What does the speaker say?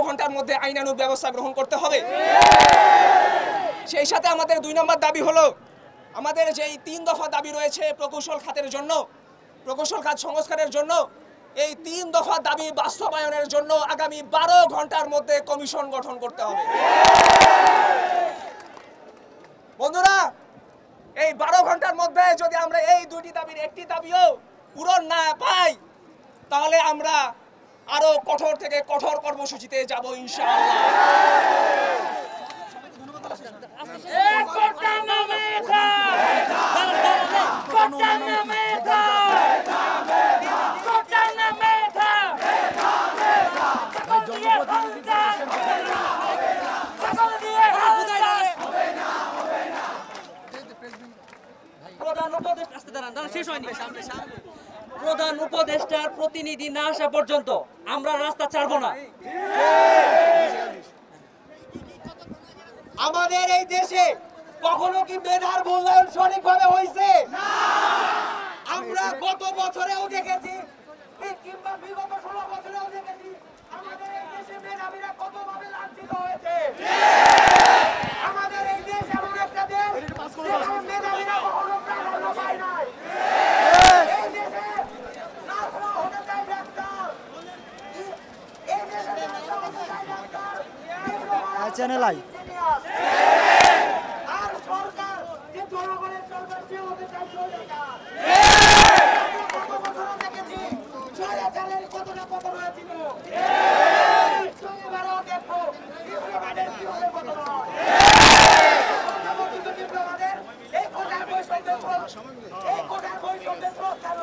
ঘন্টার মধ্যে আইনানুগ ব্যবস্থা গ্রহণ করতে হবে। সেই সাথে আমাদের 2 নম্বর দাবি হলো, আমাদের যেই 3 দফা দাবি রয়েছে প্রকৌশল খাতের জন্য, প্রকৌশল খাত সংস্কারের জন্য, এই 3 দফা দাবি বাস্তবায়নের জন্য আগামী 12 ঘন্টার মধ্যে কমিশন গঠন করতে হবে। বন্ধুরা, এই 12 ঘন্টার মধ্যে যদি আমরা এই 2টি দাবির একটি দাবিও পূরণ না পাই, তাহলে আমরা আরো কঠোর থেকে কঠোর কর্মসূচিতে যাব ইনশাআল্লাহ। প্রধান উপদেষ্টার প্রতিনিধি না আসা পর্যন্ত আমরা রাস্তা ছাড়বো না। আমাদের এই দেশে কখনো কি মেধার মূল্যায়ন সঠিকভাবে হয়েছে? আমরা গত বছরেও দেখেছি, কিংবা বিগত 16 বছরেও দেখেছি আমাদের এই দেশে মেধাবীরা কতভাবে লাঞ্ছিত হয়েছে। আমাদের এই দেশ এমন একটা দেশ যেখানে মেধাবীরা কখনো প্রাধান্য পায় নাই। এই দেশে নার্সরা হতে চায় ডাক্তার, এই দেশে নার্সরা হতে চায় ডাক্তার, চ্যানেল আই আর সরকার যে জনগণের সরকার সে হতে চায় স্বৈরাচার। গত বছরও দেখেছি স্বৈরাচারের কতটা পতন হয়েছিল। এবারও দেখবো ডিপ্লোমাদের কিভাবে পতন হয়। এই কোটার বৈষম্যের প্রস্তাব